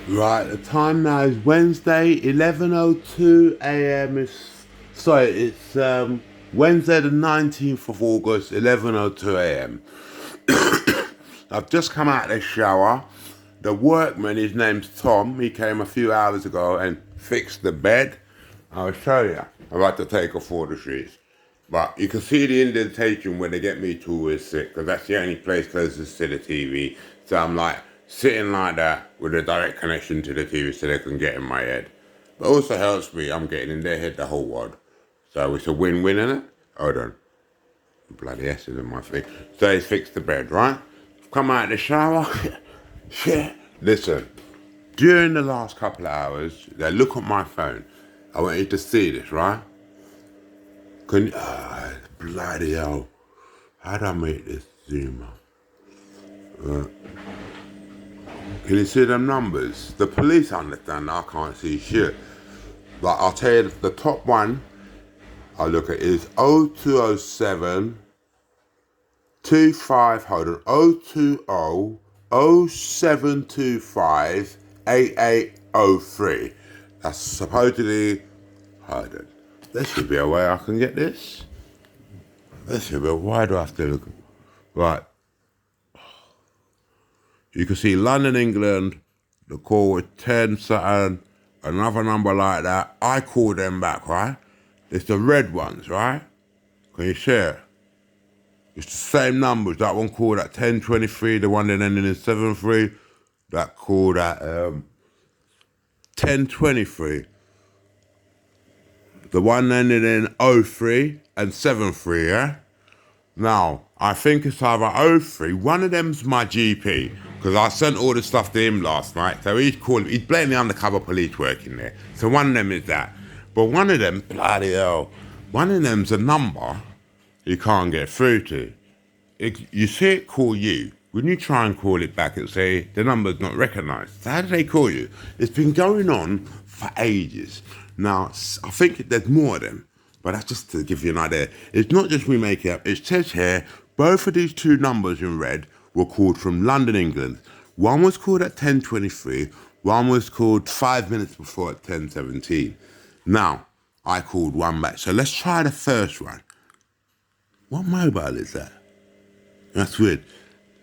Right, the time now is Wednesday, 11:02 a.m. It's Wednesday the 19th of August, 11:02 a.m. I've just come out of the shower. The workman, his name's Tom, he came a few hours ago and fixed the bed. I'll show you. I've had to take off all the sheets. But you can see the indentation when they get me to always sit, because that's the only place closest to the TV. So I'm like sitting like that with a direct connection to the TV so they can get in my head. But also helps me, I'm getting in their head the whole wad. So it's a win-win, isn't it? Hold on. Bloody S is in my face. So he's fixed the bed, right? Come out of the shower. Shit. Listen, during the last couple of hours, they look at my phone. I want you to see this, right? Can you, bloody hell. How do I make this zoom up? Can you see them numbers? The police understand I can't see shit. But I'll tell you the top one I look at is 0207 25, hold on, 020 0725 8803. That's supposedly, hold on. There should be a way I can get this. There should be, why do I have to look? Right. You can see London, England, the call was 10 something, another number like that. I call them back, right? It's the red ones, right? Can you share? It's the same numbers. That one called at 10:23, the one that ended in 73, that called at 10:23. The one ended in 03 and 73, yeah? Now, I think it's either oh 03, one of them's my GP, because I sent all the stuff to him last night, so he's blatantly undercover police working there. So one of them is that. But one of them, bloody hell, one of them's a number you can't get through to. You see it call you. When you try and call it back, it'll say the number's not recognised. So how do they call you? It's been going on for ages. Now, I think there's more of them, but that's just to give you an idea. It's not just we make it up. It says here, both of these two numbers in red were called from London, England. One was called at 10:23, one was called 5 minutes before at 10:17. Now, I called one back. So let's try the first one. What mobile is that? That's weird.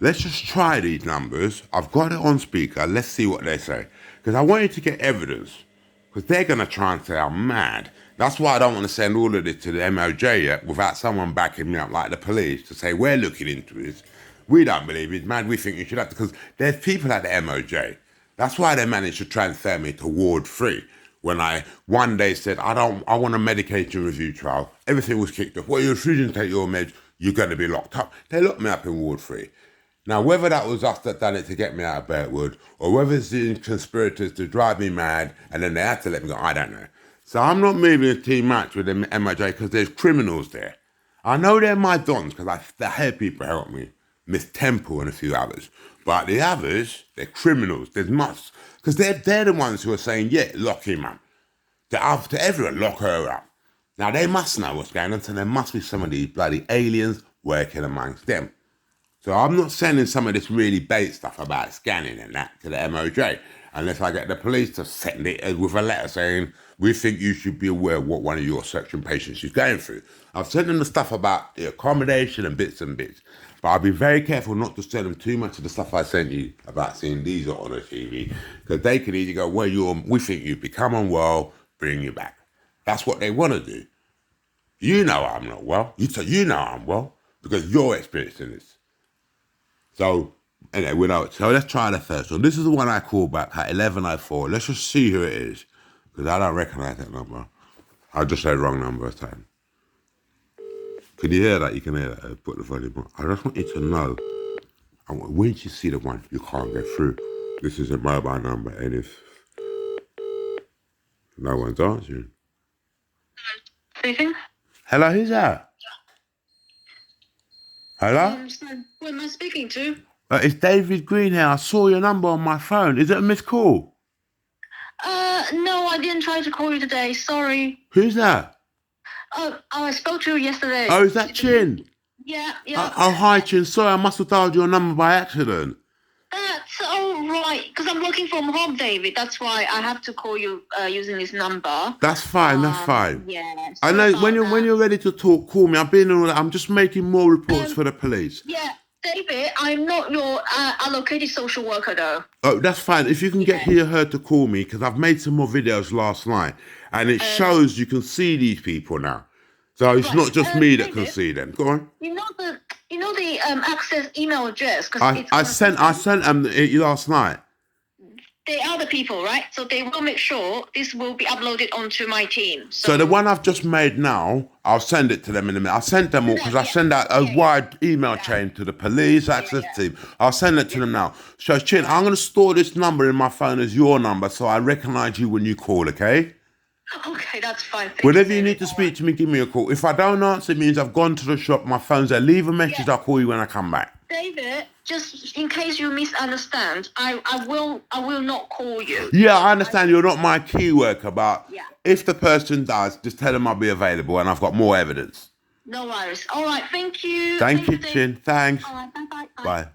Let's just try these numbers. I've got it on speaker. Let's see what they say. Because I want you to get evidence. Because they're going to try and say I'm mad. That's why I don't want to send all of this to the MOJ yet without someone backing me up, like the police, to say, we're looking into this. We don't believe he's mad. We think you should have to. Because there's people at the MOJ. That's why they managed to transfer me to Ward 3. When I one day said, I want a medication review trial. Everything was kicked off. Well, you're refusing to take your meds. You're going to be locked up. They locked me up in Ward 3. Now, whether that was us that done it to get me out of Bertwood, or whether it's the conspirators to drive me mad, and then they had to let me go, I don't know. So I'm not moving too much with the MOJ because there's criminals there. I know they're my dons because I had people help me, Miss Temple and a few others. But the others, they're criminals. There's much, because they're the ones who are saying, yeah, lock him up. To everyone, lock her up. Now, they must know what's going on, so there must be some of these bloody aliens working amongst them. So I'm not sending some of this really bait stuff about scanning and that to the MOJ unless I get the police to send it with a letter saying, we think you should be aware of what one of your section patients is going through. I've sent them the stuff about the accommodation and bits, but I'll be very careful not to send them too much of the stuff I sent you about seeing these on the TV, because they could either go, well, we think you've become unwell, bring you back. That's what they want to do. You know I'm not well. You know I'm well because you're experiencing this. So, anyway, we know it. So let's try the first one. This is the one I called back at 11:04. Let's just see who it is, because I don't recognise that number. I just said wrong number a time. Can you hear that? You can hear that. Put the volume on. I just want you to know, when you see the one you can't get through, this is a mobile number, and if no one's answering. Speaking. Hello, who's that? Hello? Who am I speaking to? It's David Green here. I saw your number on my phone. Is it a missed call? No, I didn't try to call you today. Sorry. Who's that? Oh, I spoke to you yesterday. Oh, is that Chin? Yeah. Oh, hi, Chin. Sorry, I must have dialed your number by accident. So, right, because I'm working from home, David. That's why I have to call you using this number. That's fine. That's fine. Yeah. I sorry know about when that. you're ready to talk, call me. I'm just making more reports for the police. Yeah, David, I'm not your allocated social worker, though. Oh, that's fine. If you can get her to call me, because I've made some more videos last night, and it shows you can see these people now. So it's not just me that can David, see them. Go on. You know the access email address, I sent them last night. They are the people, right? So they will make sure this will be uploaded onto my team. So the one I've just made now, I'll send it to them in a minute. I sent them all because I send out a wide email chain to the police access team. I'll send it to them now. So Chin, I'm going to store this number in my phone as your number so I recognise you when you call, okay? Okay, that's fine. Whenever you need to speak to me, give me a call. If I don't answer, it means I've gone to the shop, my phone's there. Leave a message, I'll call you when I come back. David, just in case you misunderstand, I will not call you. Yeah, I understand you're not my key worker, but if the person does, just tell them I'll be available and I've got more evidence. No worries. All right, thank you. Thank you, Chin. Thanks. All right, bye. Bye.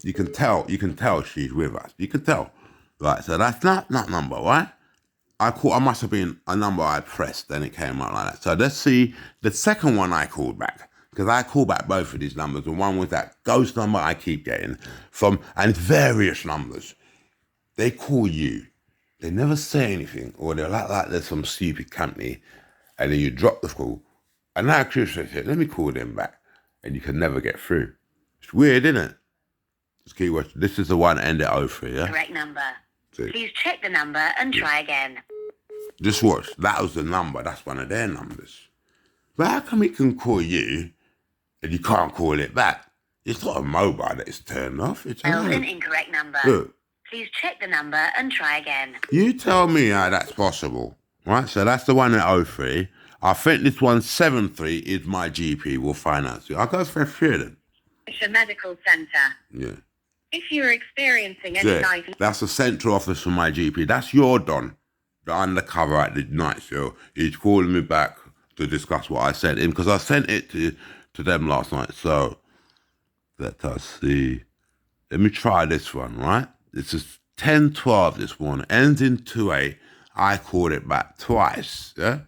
You can tell she's with us. You can tell. Right, so that's not number, right? I must have been a number I pressed, then it came out like that. So let's see the second one I called back. Because I call back both of these numbers. The one with that ghost number I keep getting from, and it's various numbers. They call you. They never say anything, or they're like there's some stupid company, and then you drop the call. And now Chris says, let me call them back. And you can never get through. It's weird, isn't it? Just keep watching. This is the one ended 03, yeah? Correct number. See? Please check the number and try again. Just watch. That was the number. That's one of their numbers. But how come it can call you and you can't call it back? It's not a mobile that is turned off. It's Dialed an incorrect number. Look. Please check the number and try again. You tell me how that's possible. Right? So that's the one at 03. I think this one 73 is my GP. We'll find out soon. I'll go for a few of them. It's a medical centre. Yeah. If you're experiencing any night... That's the central office for my GP. That's your Don, the undercover at the night show. He's calling me back to discuss what I sent him because I sent it to them last night. So let us see. Let me try this one, right? This is 1012 this one. Ends in 28. I called it back twice. Yeah?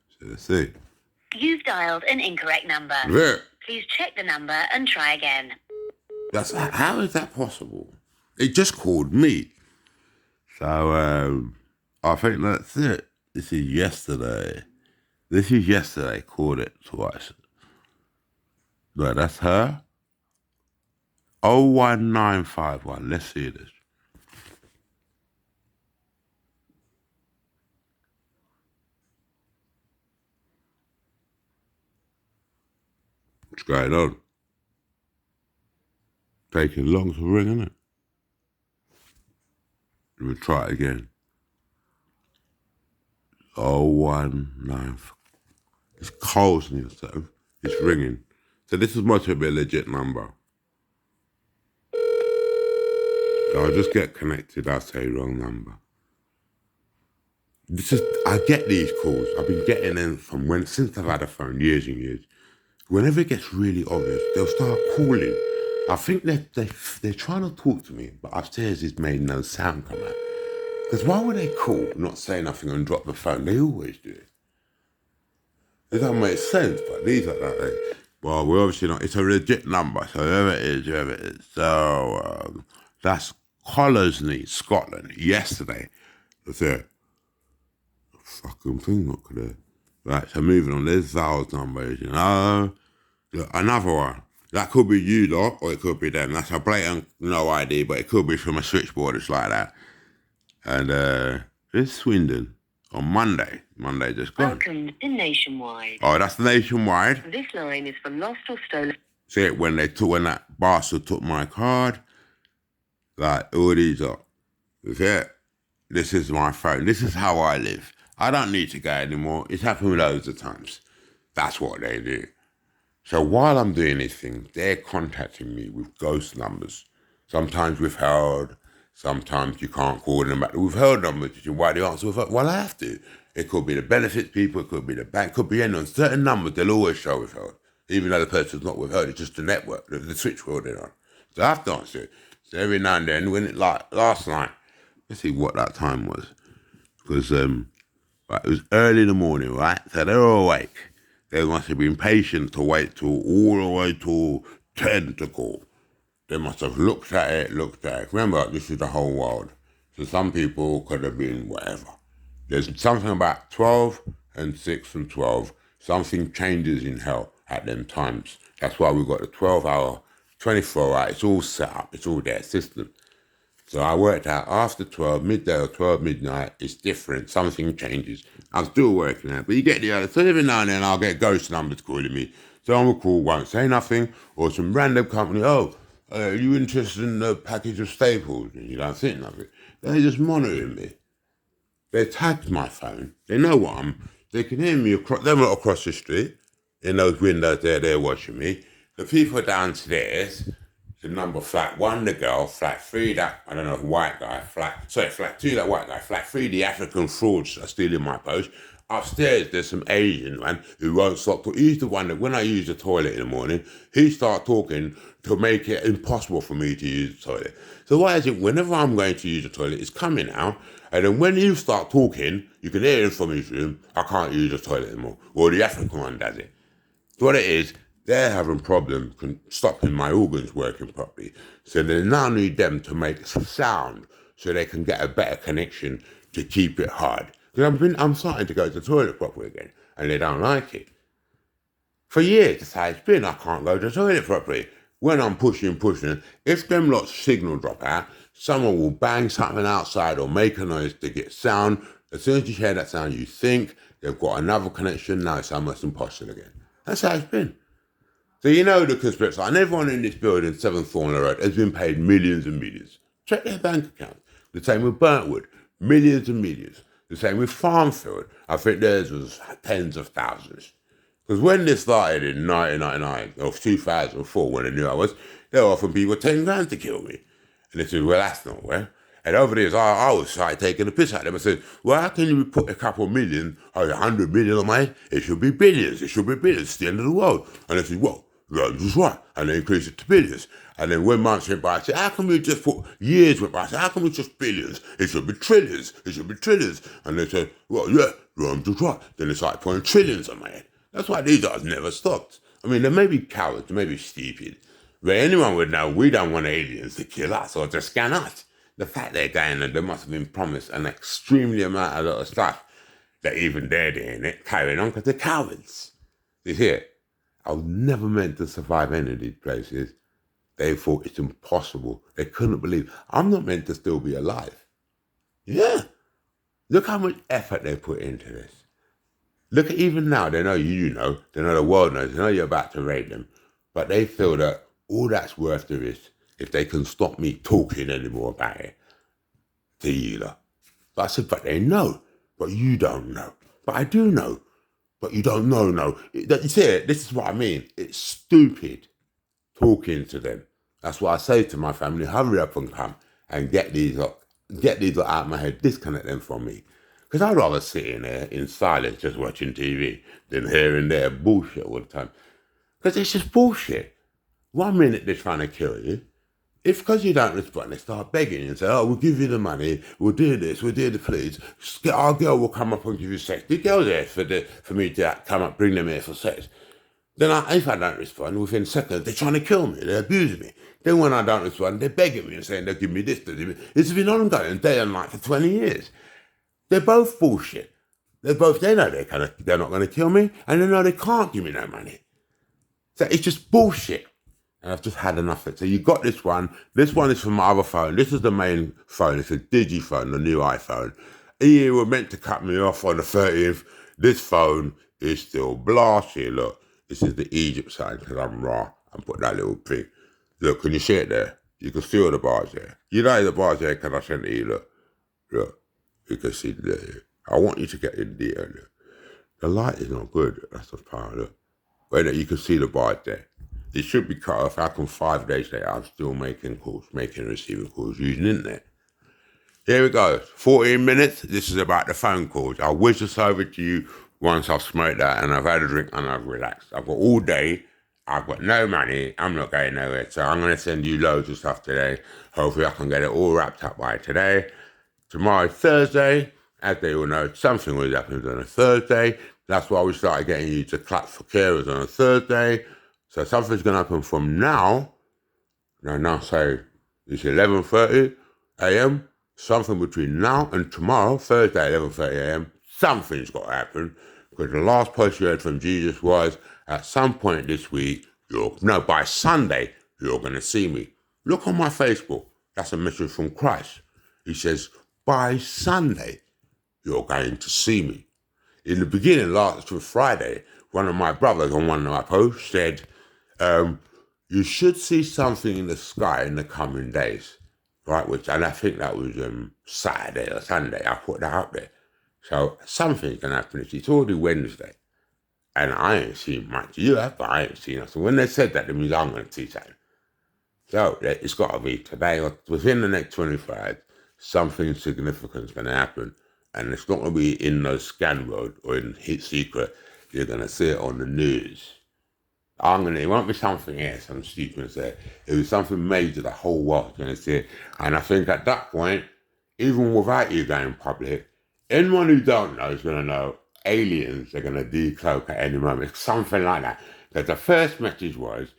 So let's see. You've dialed an incorrect number. Yeah. Please check the number and try again. How is that possible? It just called me. So I think that's it. This is yesterday. Called it twice. No, that's her. 01951. Let's see this. What's going on? Taking long to ring, isn't it? We'll try it again. 019. It's Coles near so it's ringing. So this is much of a legit number. So I'll just get connected. I'll say wrong number. I get these calls. I've been getting them since I've had a phone, years and years. Whenever it gets really obvious, they'll start calling. I think they're trying to talk to me, but upstairs it's made no sound come out. Because why would they call, not say nothing and drop the phone? They always do it. It doesn't make sense, but these are that. Well, we're obviously not. It's a legit number, so whoever it is. So that's Collersney, Scotland, yesterday. That's it. The fucking thing not clear. Right, so moving on. There's Val's number, you know. Look, another one. That could be you, lot, or it could be them. That's a blatant no ID, but it could be from a switchboard. It's like that. And it's Swindon on Monday. Monday just gone. Welcome to Nationwide. Oh, that's Nationwide. This line is for lost or stolen. See it when that bastard took my card. Like all these are. That's it. This is my phone. This is how I live. I don't need to go anymore. It's happened loads of times. That's what they do. So while I'm doing this thing, they're contacting me with ghost numbers. Sometimes withheld. Sometimes you can't call them back. The withheld numbers, why do you answer withheld? Well, I have to. It could be the benefits people, it could be the bank, it could be anyone. Certain numbers, they'll always show withheld. Even though the person's not withheld, it's just the network, the switchboard they're on. So I have to answer it. So every now and then, when it like last night, let's see what that time was, because right, it was early in the morning, right? So they were awake. They must have been patient to wait till all the way till 10 to call. They must have looked at it. Remember, this is the whole world. So some people could have been whatever. There's something about 12 and 6 and 12. Something changes in hell at them times. That's why we've got the 12-hour, 24-hour. It's all set up. It's all their system. So I worked out after 12, midday or 12 midnight, it's different. Something changes. I'm still working out, but you get the other. So every now and then I'll get ghost numbers calling me. Someone will call, won't say nothing, or some random company, are you interested in a package of staples? And you don't think nothing. They're just monitoring me. They tagged my phone. They know what they can hear me they're not across the street. In those windows there, they're watching me. The people downstairs, the number flat 1, the girl, flat 3, that, I don't know, white guy, flat 2, that white guy, flat 3, the African frauds are stealing my post. Upstairs, there's some Asian man who won't stop talking. He's the one that when I use the toilet in the morning, he starts talking to make it impossible for me to use the toilet. So why is it whenever I'm going to use the toilet, it's coming out, and then when you start talking, you can hear him from his room, I can't use the toilet anymore. Or the African one does it. So what it is, they're having problems stopping my organs working properly. So they now need them to make sound so they can get a better connection to keep it hard. Because I'm starting to go to the toilet properly again, and they don't like it. For years, that's how it's been. I can't go to the toilet properly. When I'm pushing, if them lots signal drop out, someone will bang something outside or make a noise to get sound. As soon as you hear that sound, you think they've got another connection. Now it's almost impossible again. That's how it's been. So you know the conspiracy, and everyone in this building, 7th Thornley Road, has been paid millions and millions. Check their bank accounts. The same with Burntwood, millions and millions. The same with Farmfield. I think theirs was tens of thousands. Because when this started in 1999 or 2004, when they knew I was, they were offering people 10 grand to kill me. And they said, well, that's not well. And over the years, I was started taking the piss out of them. I said, well, how can you put a couple million or 100 million on my head? It should be billions. It should be billions. It's the end of the world. And they said, well, that's just right. And they increased it to billions. And then when months went by, I said, how can we just put years went by? I said, how can we just billions? It should be trillions. It should be trillions. And they said, well, yeah, I'm just right. Then they started putting trillions on my head. That's why these guys never stopped. I mean, they may be cowards, they may be stupid, but anyone would know we don't want aliens to kill us or to scan us. The fact they're going and they must have been promised an extremely amount of lot of stuff that even they're doing it, carrying on because they're cowards. You hear? I was never meant to survive any of these places. They thought it's impossible. They couldn't believe. I'm not meant to still be alive. Yeah. Look how much effort they put into this. Look at even now, they know you know, they know the world knows, they know you're about to raid them, but they feel that all that's worth the risk if they can stop me talking anymore about it to you lot. But I said, but they know, but you don't know. But I do know, but you don't know, no. You see it, this is what I mean. It's stupid talking to them. That's why I say to my family, hurry up and come and get these lot out of my head, disconnect them from me. Because I'd rather sit in there in silence just watching TV than hearing their bullshit all the time. Because it's just bullshit. 1 minute they're trying to kill you. If because you don't respond, they start begging you and say, oh, we'll give you the money, we'll do this, we'll do the please. Our girl will come up and give you sex. The girl's there for me to come up, bring them here for sex. Then if I don't respond, within seconds, they're trying to kill me, they're abusing me. Then when I don't respond, they're begging me and saying they'll give me this, they'll give me. It's been ongoing day and night for 20 years. They're both bullshit. They know they're not going to kill me, and they know they can't give me no money. So it's just bullshit. And I've just had enough of it. So you got this one. This one is from my other phone. This is the main phone. It's a Digiphone, the new iPhone. You were meant to cut me off on the 30th. This phone is still blasted. Look, this is the Egypt sign because I'm raw. I put that little thing. Look, can you see it there? You can see all the bars there. You know the bars there because I sent it to you. Look. You can see there. I want you to get in there. Look. The light is not good. That's the power. Look. Wait, you can see the bars there. It should be cut off. How come 5 days later I'm still making calls, making receiving calls using internet? Here we go. 14 minutes. This is about the phone calls. I'll whiz this over to you once I've smoked that and I've had a drink and I've relaxed. I've got all day I've got no money. I'm not going nowhere. So I'm going to send you loads of stuff today. Hopefully I can get it all wrapped up by today. Tomorrow's Thursday. As they all know, something always happens on a Thursday. That's why we started getting you to clap for carers on a Thursday. So something's going to happen from now. Now say it's 11:30 a.m. Something between now and tomorrow, Thursday, 11:30 a.m. Something's got to happen. Because the last post you heard from Jesus was, at some point this week, by Sunday, you're going to see me. Look on my Facebook. That's a message from Christ. He says, by Sunday, you're going to see me. In the beginning, last Friday, one of my brothers on one of my posts said, you should see something in the sky in the coming days, right? And I think that was Saturday or Sunday. I put that out there. So something's going to happen. It's already Wednesday. And I ain't seen much. You have, but I ain't seen it. So when they said that, it means I'm going to see something. So it's got to be today or within the next 24 hours, something significant is going to happen. And it's not going to be in no scan mode or in hit secret. You're going to see it on the news. It won't be something else, I'm stupid to say. It was something major, the whole world's going to see it. And I think at that point, even without you going public, anyone who don't know is going to know aliens are going to decloak at any moment. It's something like that. Because the first message was,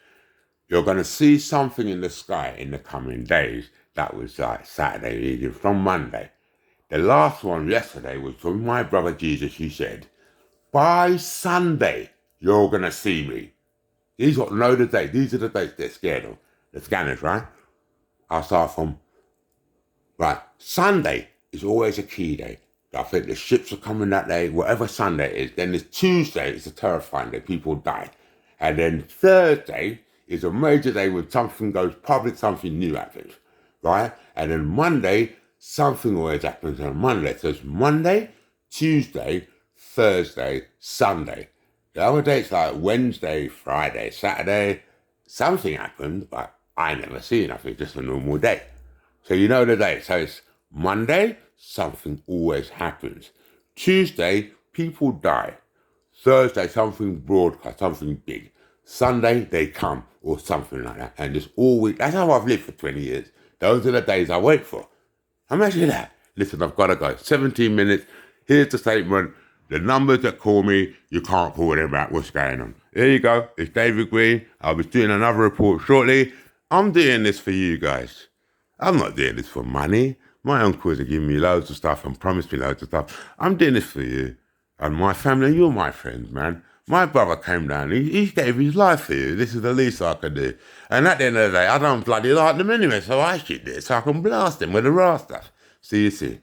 you're going to see something in the sky in the coming days. That was like Saturday evening, from Monday. The last one yesterday was from my brother Jesus. He said, by Sunday, you're going to see me. He's got no the date. These are the dates they're scared of. The scanners, right? I'll start from, right, Sunday is always a key day. I think the ships are coming that day, whatever Sunday it is. Then there's Tuesday, it's a terrifying day, people die. And then Thursday is a major day when something goes public, something new happens, right? And then Monday, something always happens on Monday. So it's Monday, Tuesday, Thursday, Sunday. The other days like Wednesday, Friday, Saturday, something happened, but I never seen nothing, just a normal day. So you know the day. So it's Monday, something always happens. Tuesday, people die. Thursday, something broadcast, something big. Sunday, they come, or something like that. And just all week. That's how I've lived for 20 years. Those are the days I wait for. Imagine that. Listen, I've got to go. 17 minutes. Here's the statement. The numbers that call me, you can't call them back. What's going on? There you go. It's David Green. I'll be doing another report shortly. I'm doing this for you guys. I'm not doing this for money. My uncles are giving me loads of stuff and promised me loads of stuff. I'm doing this for you and my family. You're my friends, man. My brother came down. He gave his life for you. This is the least I could do. And at the end of the day, I don't bloody like them anyway, so I should do it so I can blast them with the raw stuff. See you soon.